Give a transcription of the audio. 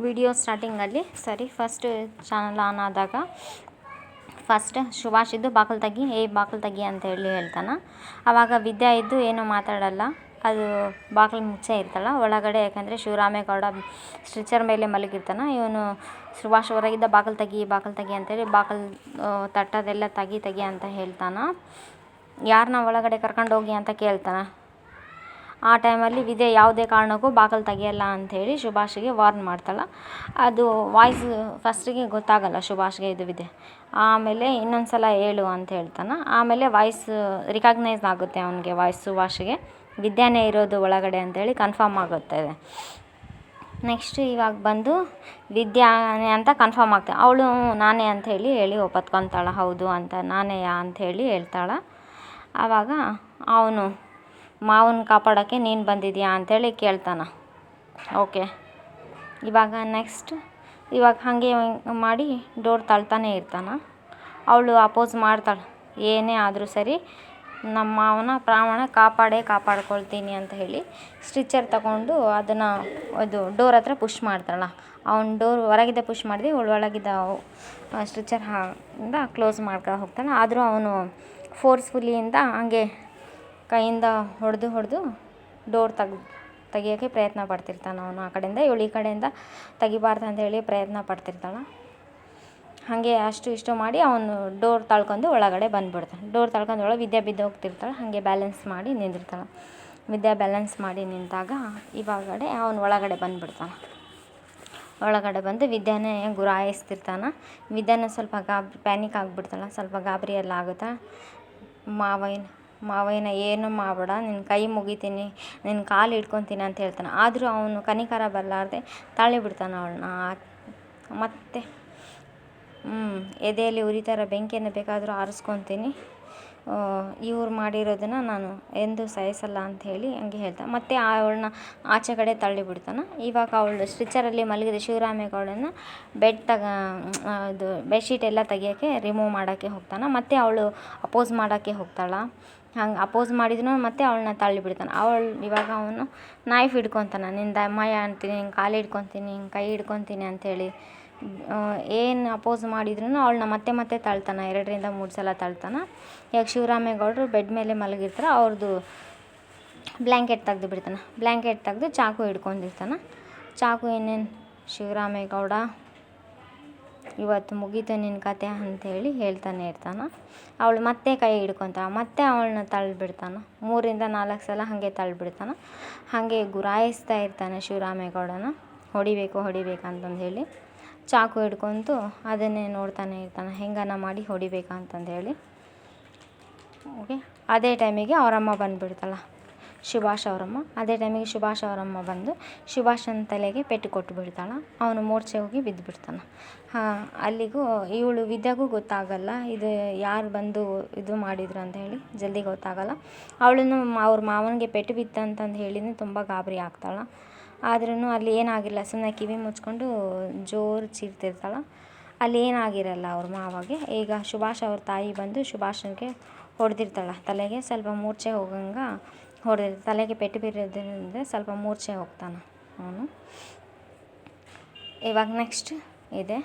Video ಸ್ಟಾರ್ಟಿಂಗಲ್ಲಿ first channel on ಆದಾಗ first Subhash ಇದ್ದು ಬಾಕಲು ತೆಗಿ ಬಾಕಲು ತೆಗಿ ಅಂತ ಹೇಳ್ತಾನೆ. ಆವಾಗ ವಿದ್ಯಾ ಇದ್ದು ಏನೂ ಮಾತಾಡಲ್ಲ, ಅದು ಬಾಗಿಲು ಮುಚ್ಚೇ ಇರ್ತಾಳೆ ಒಳಗಡೆ. ಯಾಕಂದರೆ ಶಿವರಾಮೇಗೌಡ ಸ್ಟ್ರೆಚರ್ ಮೇಲೆ ಮಲಗಿರ್ತಾನೆ. ಇವನು ಸುಭಾಷ್ ಹೊರಗಿದ್ದ ಬಾಕಲು ತೆಗಿ ಅಂತೇಳಿ ಬಾಕಲು ತಟ್ಟೋದೆಲ್ಲ ತೆಗಿ ಅಂತ ಹೇಳ್ತಾನೆ. ಯಾರನ್ನ ಒಳಗಡೆ ಕರ್ಕೊಂಡೋಗಿ ಅಂತ ಕೇಳ್ತಾನೆ. ಆ ಟೈಮಲ್ಲಿ ವಿದ್ಯೆ ಯಾವುದೇ ಕಾರಣಕ್ಕೂ ಬಾಕಲು ತೆಗಿಯಲ್ಲ ಅಂಥೇಳಿ ಸುಭಾಷ್ಗೆ ವಾರ್ನ್ ಮಾಡ್ತಾಳೆ. ಅದು ವಾಯ್ಸ್ ಫಸ್ಟಿಗೆ ಗೊತ್ತಾಗಲ್ಲ ಸುಭಾಷ್ಗೆ, ಇದು ವಿದ್ಯೆ. ಆಮೇಲೆ ಇನ್ನೊಂದು ಸಲ ಹೇಳು ಅಂತ ಹೇಳ್ತಾನೆ. ಆಮೇಲೆ ವಾಯ್ಸ್ ರಿಕಗ್ನೈಸ್ ಆಗುತ್ತೆ ಅವನಿಗೆ, ವಾಯ್ಸ್ ಸುಭಾಷ್ಗೆ ವಿದ್ಯಾನೇ ಇರೋದು ಒಳಗಡೆ ಅಂಥೇಳಿ ಕನ್ಫರ್ಮ್ ಆಗುತ್ತೆ. ನೆಕ್ಸ್ಟ್ ಇವಾಗ ಬಂದು ವಿದ್ಯಾನೇ ಅಂತ ಕನ್ಫರ್ಮ್ ಆಗ್ತಾಳೆ. ಅವಳು ನಾನೇ ಅಂಥೇಳಿ ಒಪ್ಪತ್ಕೊತಾಳೆ, ಹೌದು ಅಂತ ನಾನೇಯಾ ಅಂಥೇಳಿ ಹೇಳ್ತಾಳೆ. ಆವಾಗ ಅವನು ಮಾವನ ಕಾಪಾಡೋಕ್ಕೆ ನೀನು ಬಂದಿದ್ಯಾ ಅಂಥೇಳಿ ಕೇಳ್ತಾನೆ. ಓಕೆ, ಇವಾಗ ನೆಕ್ಸ್ಟ್ ಹಾಗೆ ಮಾಡಿ ಡೋರ್ ತಳ್ತಾನೆ ಇರ್ತಾನೆ. ಅವಳು ಅಪೋಸ್ ಮಾಡ್ತಾಳೆ, ಏನೇ ಆದರೂ ಸರಿ ನಮ್ಮ ಮಾವನ ಪ್ರಾಣ ಕಾಪಾಡ್ಕೊಳ್ತೀನಿ ಅಂತ ಹೇಳಿ ಸ್ಟಿಚರ್ ತಗೊಂಡು ಅದನ್ನು ಅದು ಡೋರ್ ಹತ್ರ ಪುಷ್ ಮಾಡ್ತಾಳೆ. ಅವ್ನು ಡೋರ್ ಹೊರಗಿದ್ದ ಪುಷ್ ಮಾಡಿದೆ, ಇವಳು ಒಳಗಿದ್ದ ಸ್ಟಿಚರ್ ಇಂದ ಕ್ಲೋಸ್ ಮಾಡ್ಕೊ ಹೋಗ್ತಾಳೆ. ಆದರೂ ಅವನು ಫೋರ್ಸ್ಫುಲಿಯಿಂದ ಹಂಗೆ ಕೈಯಿಂದ ಹೊಡೆದು ಡೋರ್ ತೆಗಿಯೋಕ್ಕೆ ಪ್ರಯತ್ನ ಪಡ್ತಿರ್ತಾನೆ. ಅವನು ಆ ಕಡೆಯಿಂದ ಇವಳು ಈ ಕಡೆಯಿಂದ ತೆಗಿಬಾರ್ದು ಅಂತ ಹೇಳಿ ಪ್ರಯತ್ನ ಪಡ್ತಿರ್ತಾಳೆ. ಹಾಗೆ ಅಷ್ಟು ಇಷ್ಟು ಮಾಡಿ ಅವನು ಡೋರ್ ತಳ್ಕೊಂಡು ಒಳಗಡೆ ಬಂದುಬಿಡ್ತಾನೆ. ಡೋರ್ ತಳ್ಕೊಂಡು ಒಳಗೆ ವಿದ್ಯಾ ಬಿದ್ದು ಹೋಗ್ತಿರ್ತಾಳೆ. ಹಾಗೆ ಬ್ಯಾಲೆನ್ಸ್ ಮಾಡಿ ನಿಂತಿರ್ತಾಳೆ. ವಿದ್ಯಾ ಬ್ಯಾಲೆನ್ಸ್ ಮಾಡಿ ನಿಂತಾಗ ಇವಾಗಡೆ ಅವನು ಒಳಗಡೆ ಬಂದುಬಿಡ್ತಾನೆ. ಒಳಗಡೆ ಬಂದು ವಿದ್ಯಾನೇ ಗುರಾಯಿಸ್ತಿರ್ತಾನೆ. ವಿದ್ಯಾನ ಸ್ವಲ್ಪ ಪ್ಯಾನಿಕ್ ಆಗಿಬಿಡ್ತಾಳೆ, ಸ್ವಲ್ಪ ಗಾಬರಿ ಎಲ್ಲ ಆಗುತ್ತೆ. ಮಾವಯ್ಯನ ಏನು ಮಾಡಬೇಡ, ನಿನ್ನ ಕೈ ಮುಗಿತೀನಿ, ನಿನ್ನ ಕಾಲು ಹಿಡ್ಕೊತೀನಿ ಅಂತ ಹೇಳ್ತಾನೆ. ಆದರೂ ಅವನು ಕನಿಕರ ಬರಲಾರ್ದೆ ತಳ್ಳಿಬಿಡ್ತಾನೆ ಅವಳನ್ನ. ಮತ್ತು ಎದೆಯಲ್ಲಿ ಉರಿತಾರ ಬೆಂಕಿಯನ್ನು ಬೇಕಾದರೂ ಆರಿಸ್ಕೊತೀನಿ, ಇವ್ರು ಮಾಡಿರೋದನ್ನು ನಾನು ಎಂದೂ ಸಹಿಸಲ್ಲ ಅಂತ ಹೇಳಿ ಹಂಗೆ ಹೇಳ್ತಾನೆ. ಮತ್ತು ಅವಳನ್ನ ಆಚೆ ಕಡೆ ತಳ್ಳಿಬಿಡ್ತಾನೆ. ಇವಾಗ ಅವಳು ಸ್ಟ್ರೆಚರಲ್ಲಿ ಮಲಗಿದ ಶಿವರಾಮೇಗೌಡನ ಇದು ಬೆಡ್ಶೀಟ್ ಎಲ್ಲ ತೆಗಿಯೋಕ್ಕೆ ರಿಮೂವ್ ಮಾಡೋಕ್ಕೆ ಹೋಗ್ತಾನೆ. ಮತ್ತು ಅವಳು ಅಪೋಸ್ ಮಾಡೋಕ್ಕೆ ಹೋಗ್ತಾಳೆ. ಹಂಗೆ ಅಪೋಸ್ ಮಾಡಿದ್ರು ಮತ್ತೆ ಅವಳನ್ನ ತಳ್ಳಿಬಿಡ್ತಾನೆ. ಇವಾಗ ಅವನು ನೈಫ್ ಹಿಡ್ಕೊತಾನೆ. ನಿನ್ನ ದಮ್ಮಯ್ಯ ಅಂತೀನಿ, ನಿನ್ನ ಕಾಲು ಹಿಡ್ಕೊತೀನಿ, ನಿನ್ನ ಕೈ ಹಿಡ್ಕೊತೀನಿ ಅಂಥೇಳಿ ಏನು ಅಪೋಸ್ ಮಾಡಿದ್ರು ಅವಳನ್ನ ಮತ್ತೆ ತಳ್ತಾನೆ. 2ರಿಂದ 3 ಸಲ ತಳ್ತಾನೆ. ಇವಾಗ ಶಿವರಾಮೇಗೌಡರು ಬೆಡ್ ಮೇಲೆ ಮಲಗಿರ್ತಾರೆ. ಅವ್ರದ್ದು ಬ್ಲ್ಯಾಂಕೆಟ್ ತೆಗ್ದು ಬಿಡ್ತಾನೆ. ಬ್ಲ್ಯಾಂಕೆಟ್ ತೆಗೆದು ಚಾಕು ಹಿಡ್ಕೊಂಡಿರ್ತಾನೆ. ಚಾಕು ಇನ್ನೇನು ಶಿವರಾಮೇಗೌಡ ಇವತ್ತು ಮುಗೀತು ನಿನ್ನ ಕತೆ ಅಂಥೇಳಿ ಹೇಳ್ತಾನೆ ಇರ್ತಾನೆ. ಅವಳು ಮತ್ತೆ ಕೈ ಹಿಡ್ಕೊತಾಳೆ. ಮತ್ತೆ ಅವಳನ್ನ ತಳ್ಳಿಬಿಡ್ತಾನೆ. 3ರಿಂದ 4 ಸಲ ಹಾಗೆ ತಳ್ಳಿಬಿಡ್ತಾನೆ. ಹಾಗೆ ಗುರಾಯಿಸ್ತಾ ಇರ್ತಾನೆ ಶಿವರಾಮೇಗೌಡನ, ಹೊಡಿಬೇಕು ಅಂತಂದು ಹೇಳಿ. ಚಾಕು ಹಿಡ್ಕೊತು ಅದನ್ನೇ ನೋಡ್ತಾನೆ ಇರ್ತಾನೆ, ಹೆಂಗನ ಮಾಡಿ ಹೊಡಿಬೇಕಂತಂದು ಹೇಳಿ. ಓಕೆ, ಅದೇ ಟೈಮಿಗೆ ಅವರಮ್ಮ ಬಂದುಬಿಡ್ತಾಳೆ, ಸುಭಾಷ್ ಅವರಮ್ಮ. ಅದೇ ಟೈಮಿಗೆ ಸುಭಾಷ್ ಅವರಮ್ಮ ಬಂದು ಸುಭಾಷನ ತಲೆಗೆ ಪೆಟ್ಟು ಕೊಟ್ಟು ಬಿಡ್ತಾಳೆ. ಅವನು ಮೂರ್ಛೆ ಹೋಗಿ ಬಿದ್ದುಬಿಡ್ತಾನೆ. ಅಲ್ಲಿಗೂ ಇವಳು ವಿದ್ಯಾಗೂ ಗೊತ್ತಾಗಲ್ಲ ಇದು ಯಾರು ಬಂದು ಇದು ಮಾಡಿದ್ರು ಅಂತ ಹೇಳಿ, ಜಲ್ದಿ ಗೊತ್ತಾಗಲ್ಲ. ಅವಳನ್ನು ಅವ್ರ ಮಾವನಿಗೆ ಪೆಟ್ಟು ಬಿತ್ತಂತಂದು ಹೇಳಿನೇ ತುಂಬ ಗಾಬರಿ ಆಗ್ತಾಳೆ. ಆದ್ರೂ ಅಲ್ಲಿ ಏನಾಗಿಲ್ಲ, ಸುಮ್ಮನೆ ಕಿವಿ ಮುಚ್ಕೊಂಡು ಜೋರು ಚೀರ್ತಿರ್ತಾಳೆ. ಅಲ್ಲಿ ಏನಾಗಿರಲ್ಲ ಅವ್ರ ಮಾವಾಗೆ. ಈಗ ಸುಭಾಷ್ ಅವ್ರ ತಾಯಿ ಬಂದು ಸುಭಾಷನಿಗೆ ಹೊಡೆದಿರ್ತಾಳೆ, ತಲೆಗೆ ಸ್ವಲ್ಪ ಮೂರ್ಛೆ ಹೋಗಂಗೆ ಹೊಡೆದಿರ್ತಾಳೆ. ತಲೆಗೆ ಪೆಟ್ಟು ಬಿರೋದ್ರಿಂದ ಸ್ವಲ್ಪ ಮೂರ್ಛೆ ಹೋಗ್ತಾನೆ ಅವನು. ಇವಾಗ ನೆಕ್ಸ್ಟ್ ಇದೆ